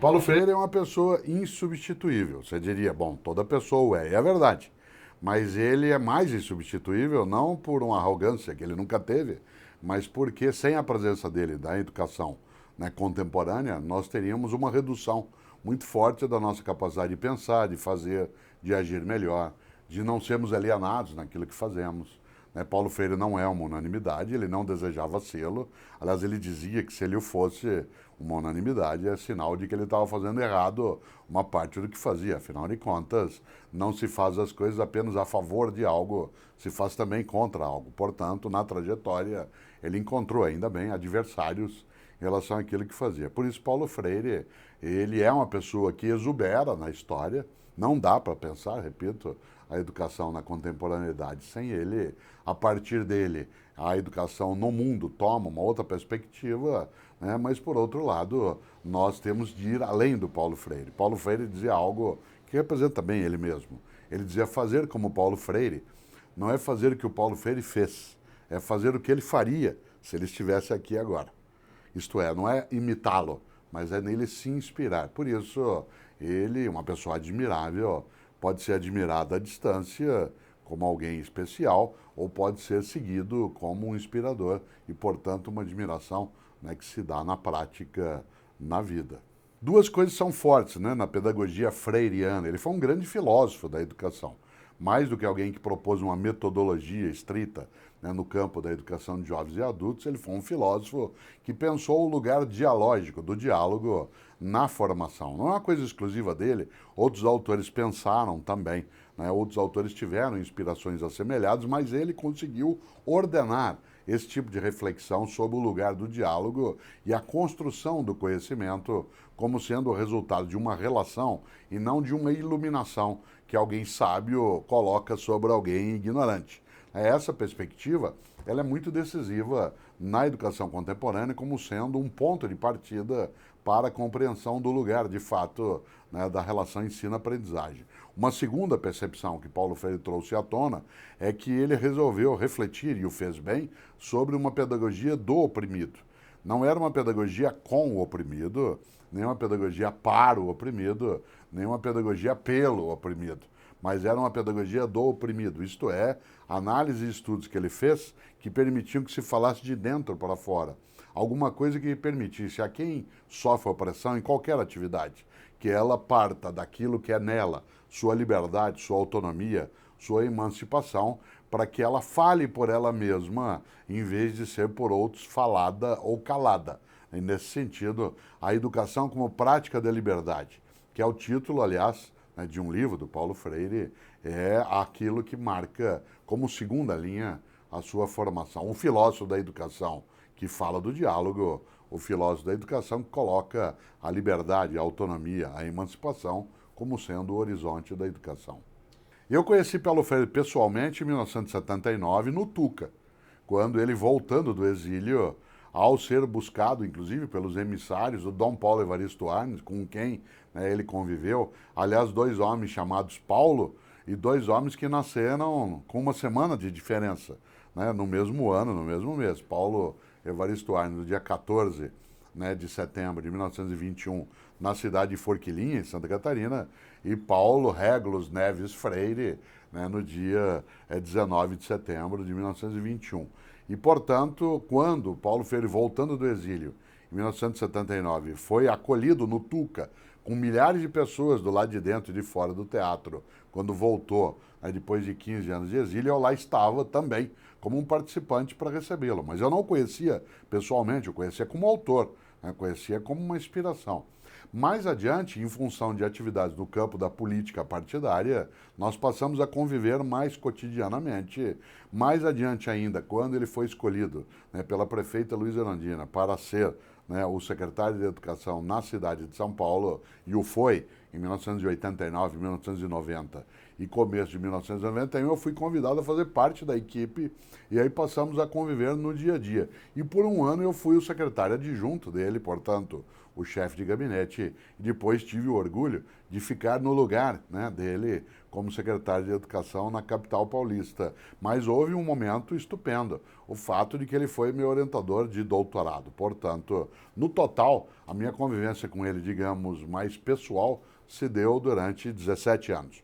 Paulo Freire é uma pessoa insubstituível. Você diria, bom, toda pessoa é, e é verdade. Mas ele é mais insubstituível não por uma arrogância que ele nunca teve, mas porque sem a presença dele da educação, né, contemporânea, nós teríamos uma redução muito forte da nossa capacidade de pensar, de fazer, de agir melhor, de não sermos alienados naquilo que fazemos. Né? Paulo Freire não é uma unanimidade, ele não desejava sê-lo. Aliás, ele dizia que se ele o fosse uma unanimidade, é sinal de que ele estava fazendo errado uma parte do que fazia. Afinal de contas, não se faz as coisas apenas a favor de algo, se faz também contra algo. Portanto, na trajetória, ele encontrou, ainda bem, adversários em relação àquilo que fazia. Por isso, Paulo Freire, ele é uma pessoa que exubera na história. Não dá para pensar, repito, a educação na contemporaneidade sem ele. A partir dele, a educação no mundo toma uma outra perspectiva, né? Mas, por outro lado, nós temos de ir além do Paulo Freire. Paulo Freire dizia algo que representa bem ele mesmo. Ele dizia: fazer como Paulo Freire não é fazer o que o Paulo Freire fez, é fazer o que ele faria se ele estivesse aqui agora. Isto é, não é imitá-lo, mas é nele se inspirar. Por isso, ele, uma pessoa admirável, pode ser admirado à distância como alguém especial ou pode ser seguido como um inspirador e, portanto, uma admiração, né, que se dá na prática, na vida. Duas coisas são fortes, né, na pedagogia freiriana. Ele foi um grande filósofo da educação. Mais do que alguém que propôs uma metodologia estrita, né, no campo da educação de jovens e adultos, ele foi um filósofo que pensou o lugar dialógico, do diálogo na formação. Não é uma coisa exclusiva dele, outros autores pensaram também, né, outros autores tiveram inspirações assemelhadas, mas ele conseguiu ordenar esse tipo de reflexão sobre o lugar do diálogo e a construção do conhecimento como sendo o resultado de uma relação e não de uma iluminação que alguém sábio coloca sobre alguém ignorante. Essa perspectiva, ela é muito decisiva na educação contemporânea como sendo um ponto de partida para a compreensão do lugar, de fato, né, da relação ensino-aprendizagem. Uma segunda percepção que Paulo Freire trouxe à tona é que ele resolveu refletir, e o fez bem, sobre uma pedagogia do oprimido. Não era uma pedagogia com o oprimido, nem uma pedagogia para o oprimido, nem uma pedagogia pelo oprimido, mas era uma pedagogia do oprimido, isto é, análise e estudos que ele fez que permitiam que se falasse de dentro para fora. Alguma coisa que permitisse a quem sofre opressão em qualquer atividade, que ela parta daquilo que é nela, sua liberdade, sua autonomia, sua emancipação, para que ela fale por ela mesma, em vez de ser por outros falada ou calada. E nesse sentido, a educação como prática da liberdade, que é o título, aliás, né, de um livro do Paulo Freire, é aquilo que marca como segunda linha a sua formação. O filósofo da educação que fala do diálogo, o filósofo da educação que coloca a liberdade, a autonomia, a emancipação como sendo o horizonte da educação. Eu conheci Paulo Freire pessoalmente em 1979 no Tuca, quando ele, voltando do exílio, ao ser buscado, inclusive, pelos emissários do Dom Paulo Evaristo Arnes, com quem, né, ele conviveu, aliás, dois homens chamados Paulo e dois homens que nasceram com uma semana de diferença, né, no mesmo ano, no mesmo mês. Paulo Evaristo Arnes, no dia 14, né, de setembro de 1921, na cidade de Forquilinha, em Santa Catarina, e Paulo Régulos Neves Freire, né, no dia 19 de setembro de 1921. E, portanto, quando Paulo Freire, voltando do exílio, em 1979, foi acolhido no Tuca, com milhares de pessoas do lado de dentro e de fora do teatro, quando voltou, né, depois de 15 anos de exílio, eu lá estava também, como um participante para recebê-lo. Mas eu não o conhecia pessoalmente, eu conhecia como autor, né, conhecia como uma inspiração. Mais adiante, em função de atividades no campo da política partidária, nós passamos a conviver mais cotidianamente. Mais adiante ainda, quando ele foi escolhido, né, pela prefeita Luísa Erundina para ser, né, o secretário de Educação na cidade de São Paulo, e o foi em 1989, 1990 e começo de 1991, eu fui convidado a fazer parte da equipe e aí passamos a conviver no dia a dia. E por um ano eu fui o secretário adjunto dele, portanto, o chefe de gabinete, e depois tive o orgulho de ficar no lugar, né, dele como secretário de Educação na capital paulista. Mas houve um momento estupendo, o fato de que ele foi meu orientador de doutorado. Portanto, no total, a minha convivência com ele, digamos, mais pessoal, se deu durante 17 anos.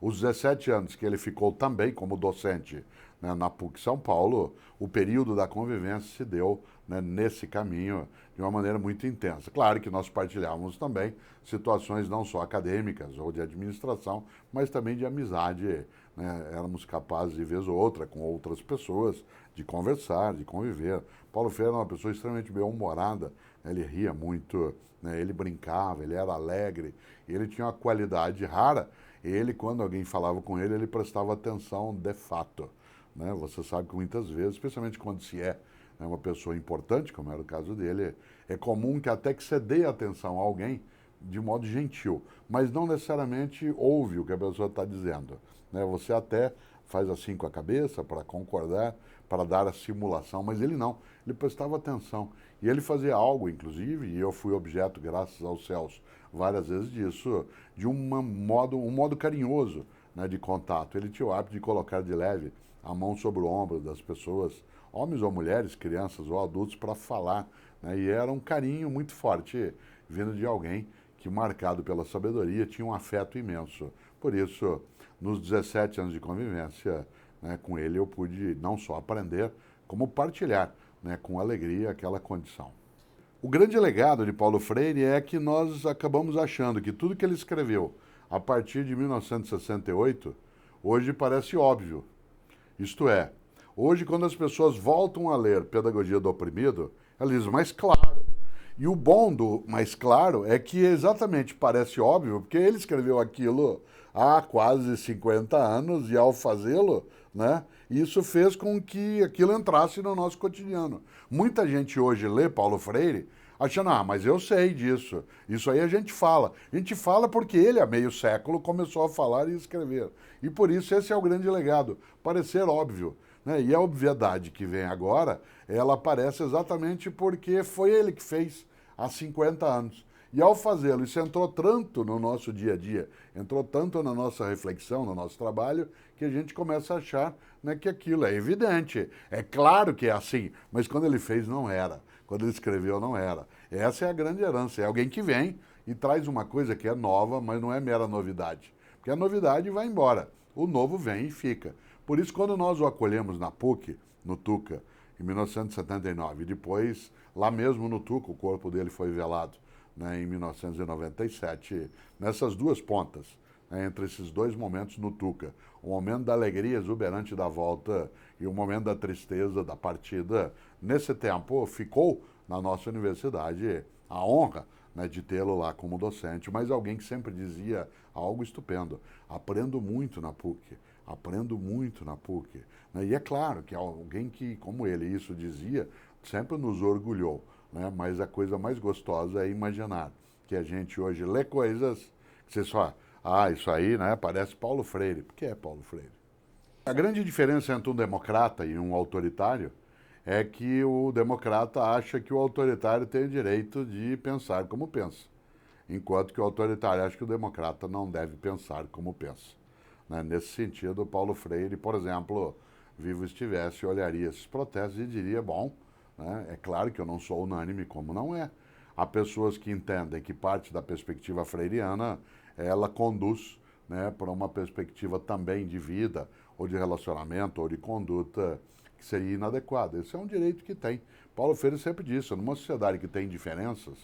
Os 17 anos que ele ficou também como docente, né, na PUC São Paulo, o período da convivência se deu, né, nesse caminho de uma maneira muito intensa. Claro que nós partilhávamos também situações não só acadêmicas ou de administração, mas também de amizade, né? Éramos capazes, de vez ou outra, com outras pessoas, de conversar, de conviver. Paulo Freire era uma pessoa extremamente bem-humorada, né? Ele ria muito, né? Ele brincava, ele era alegre, ele tinha uma qualidade rara. Ele, quando alguém falava com ele, ele prestava atenção de fato, né? Você sabe que muitas vezes, especialmente quando se é, né, uma pessoa importante, como era o caso dele, é comum que até que você dê atenção a alguém de modo gentil, mas não necessariamente ouve o que a pessoa está dizendo, né? Você até faz assim com a cabeça para concordar, para dar a simulação, mas ele não, ele prestava atenção. E ele fazia algo, inclusive, e eu fui objeto, graças aos céus, várias vezes disso, de um modo carinhoso, né, de contato. Ele tinha o hábito de colocar de leve a mão sobre o ombro das pessoas, homens ou mulheres, crianças ou adultos, para falar, né? E era um carinho muito forte vindo de alguém que, marcado pela sabedoria, tinha um afeto imenso. Por isso, nos 17 anos de convivência, né, com ele, eu pude não só aprender, como partilhar, né, com alegria aquela condição. O grande legado de Paulo Freire é que nós acabamos achando que tudo que ele escreveu a partir de 1968, hoje parece óbvio. Isto é, hoje quando as pessoas voltam a ler Pedagogia do Oprimido, elas dizem, mais claro. E o bom do mais claro é que exatamente parece óbvio, porque ele escreveu aquilo há quase 50 anos e ao fazê-lo, né, isso fez com que aquilo entrasse no nosso cotidiano. Muita gente hoje lê Paulo Freire achando, mas eu sei disso, isso aí a gente fala. A gente fala porque ele, há meio século, começou a falar e escrever. E por isso esse é o grande legado, parecer óbvio, né? E a obviedade que vem agora, ela aparece exatamente porque foi ele que fez há 50 anos. E ao fazê-lo, isso entrou tanto no nosso dia a dia, entrou tanto na nossa reflexão, no nosso trabalho, que a gente começa a achar, né, que aquilo é evidente. É claro que é assim, mas quando ele fez não era. Quando ele escreveu não era. Essa é a grande herança. É alguém que vem e traz uma coisa que é nova, mas não é mera novidade. Porque a novidade vai embora. O novo vem e fica. Por isso, quando nós o acolhemos na PUC, no Tuca, em 1979, e depois, lá mesmo no Tuca, o corpo dele foi velado, né, em 1997, nessas duas pontas, né, entre esses dois momentos no Tuca, o momento da alegria exuberante da volta e o momento da tristeza da partida, nesse tempo ficou na nossa universidade a honra, né, de tê-lo lá como docente, mas alguém que sempre dizia algo estupendo, aprendo muito na PUC, aprendo muito na PUC, né? E é claro que alguém que, como ele, isso dizia, sempre nos orgulhou, né? Mas a coisa mais gostosa é imaginar que a gente hoje lê coisas que você só, isso aí, né, parece Paulo Freire. Por que é Paulo Freire? A grande diferença entre um democrata e um autoritário é que o democrata acha que o autoritário tem o direito de pensar como pensa, enquanto que o autoritário acha que o democrata não deve pensar como pensa, né? Nesse sentido, Paulo Freire, por exemplo, vivo estivesse, olharia esses protestos e diria, bom, né, é claro que eu não sou unânime, como não é. Há pessoas que entendem que parte da perspectiva freiriana, ela conduz, né, para uma perspectiva também de vida, ou de relacionamento, ou de conduta, que seria inadequada. Esse é um direito que tem. Paulo Freire sempre disse, numa sociedade que tem diferenças,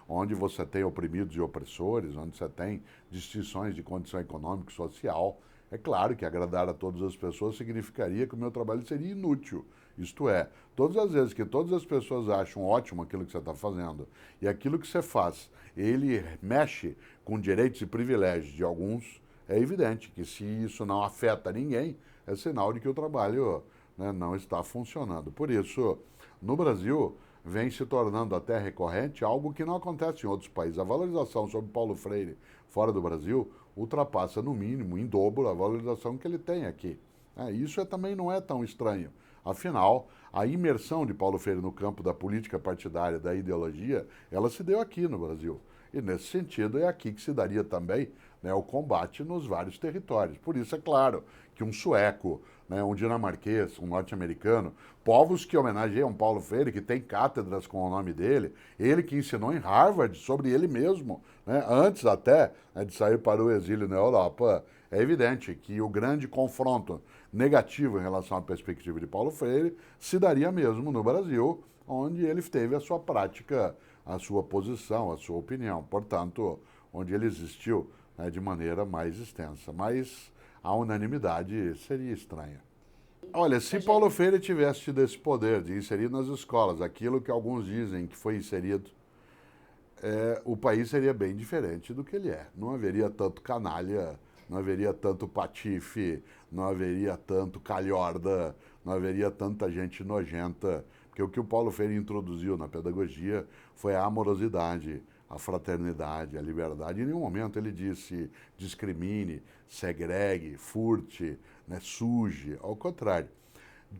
onde você tem oprimidos e opressores, onde você tem distinções de condição econômica e social, é claro que agradar a todas as pessoas significaria que o meu trabalho seria inútil. Isto é, todas as vezes que todas as pessoas acham ótimo aquilo que você está fazendo e aquilo que você faz, ele mexe com direitos e privilégios de alguns, é evidente que se isso não afeta ninguém, é sinal de que o trabalho, né, não está funcionando. Por isso, no Brasil, vem se tornando até recorrente algo que não acontece em outros países. A valorização sobre Paulo Freire fora do Brasil ultrapassa, no mínimo, em dobro, a valorização que ele tem aqui. Isso também não é tão estranho. Afinal, a imersão de Paulo Freire no campo da política partidária, da ideologia, ela se deu aqui no Brasil. E, nesse sentido, é aqui que se daria também, né, o combate nos vários territórios. Por isso, é claro que um sueco, né, um dinamarquês, um norte-americano, povos que homenageiam Paulo Freire, que tem cátedras com o nome dele, ele que ensinou em Harvard sobre ele mesmo, né, antes até, né, de sair para o exílio na Europa, é evidente que o grande confronto negativo em relação à perspectiva de Paulo Freire se daria mesmo no Brasil, onde ele teve a sua prática, a sua posição, a sua opinião. Portanto, onde ele existiu, né, de maneira mais extensa. Mas a unanimidade seria estranha. Olha, se Paulo Freire tivesse tido esse poder de inserir nas escolas aquilo que alguns dizem que foi inserido, o país seria bem diferente do que ele é. Não haveria tanto canalha, não haveria tanto patife, não haveria tanto calhorda, não haveria tanta gente nojenta, porque o que o Paulo Freire introduziu na pedagogia foi a amorosidade, a fraternidade, a liberdade. Em nenhum momento ele disse discrimine, segregue, furte, né, suje, ao contrário.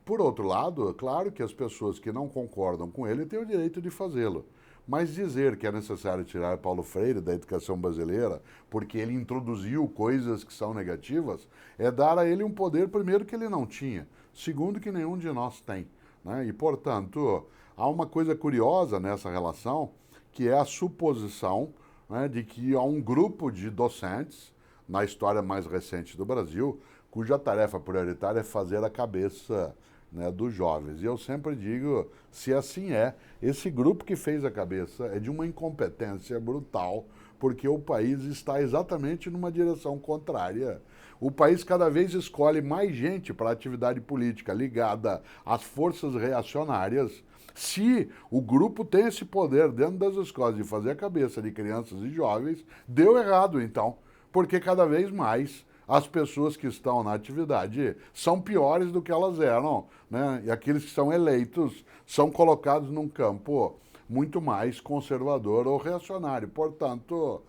Por outro lado, é claro que as pessoas que não concordam com ele têm o direito de fazê-lo. Mas dizer que é necessário tirar Paulo Freire da educação brasileira porque ele introduziu coisas que são negativas é dar a ele um poder, primeiro, que ele não tinha, segundo, que nenhum de nós tem, né? E, portanto, há uma coisa curiosa nessa relação, que é a suposição, né, de que há um grupo de docentes, na história mais recente do Brasil, cuja tarefa prioritária é fazer a cabeça, né, dos jovens. E eu sempre digo, se assim é, esse grupo que fez a cabeça é de uma incompetência brutal, porque o país está exatamente numa direção contrária. O país cada vez escolhe mais gente para a atividade política ligada às forças reacionárias. Se o grupo tem esse poder dentro das escolas de fazer a cabeça de crianças e jovens, deu errado então, porque cada vez mais as pessoas que estão na atividade são piores do que elas eram, né? E aqueles que são eleitos são colocados num campo muito mais conservador ou reacionário. Portanto,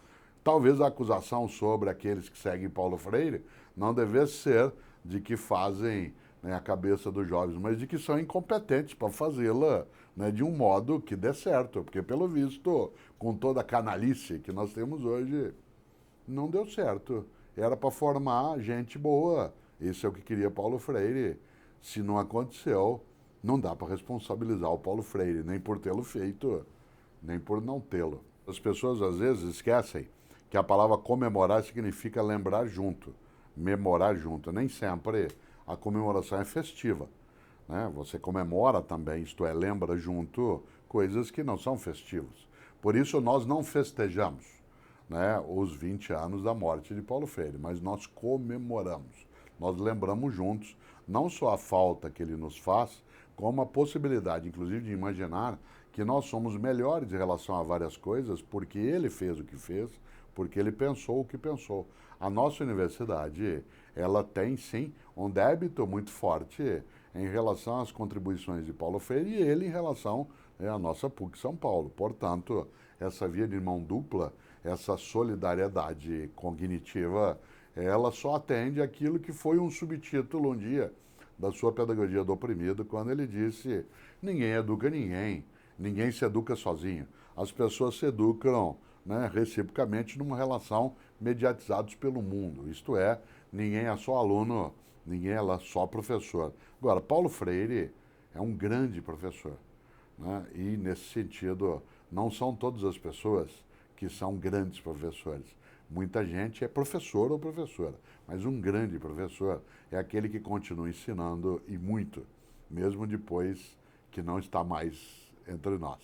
talvez a acusação sobre aqueles que seguem Paulo Freire não devesse ser de que fazem, né, a cabeça dos jovens, mas de que são incompetentes para fazê-la, né, de um modo que dê certo, porque, pelo visto, com toda a canalice que nós temos hoje, não deu certo. Era para formar gente boa. Isso é o que queria Paulo Freire. Se não aconteceu, não dá para responsabilizar o Paulo Freire, nem por tê-lo feito, nem por não tê-lo. As pessoas às vezes esquecem que a palavra comemorar significa lembrar junto, memorar junto. Nem sempre a comemoração é festiva, né? Você comemora também, isto é, lembra junto coisas que não são festivas. Por isso nós não festejamos, né, os 20 anos da morte de Paulo Freire, mas nós comemoramos, nós lembramos juntos, não só a falta que ele nos faz, como a possibilidade, inclusive, de imaginar que nós somos melhores em relação a várias coisas, porque ele fez o que fez, porque ele pensou o que pensou. A nossa universidade, ela tem, sim, um débito muito forte em relação às contribuições de Paulo Freire e ele em relação, à nossa PUC São Paulo. Portanto, essa via de mão dupla, essa solidariedade cognitiva, ela só atende aquilo que foi um subtítulo um dia da sua Pedagogia do Oprimido, quando ele disse: ninguém educa ninguém, ninguém se educa sozinho. As pessoas se educam, né, reciprocamente numa relação mediatizados pelo mundo. Isto é, ninguém é só aluno, ninguém é só professor. Agora, Paulo Freire é um grande professor, né? E, nesse sentido, não são todas as pessoas que são grandes professores. Muita gente é professor ou professora, mas um grande professor é aquele que continua ensinando, e muito, mesmo depois que não está mais entre nós.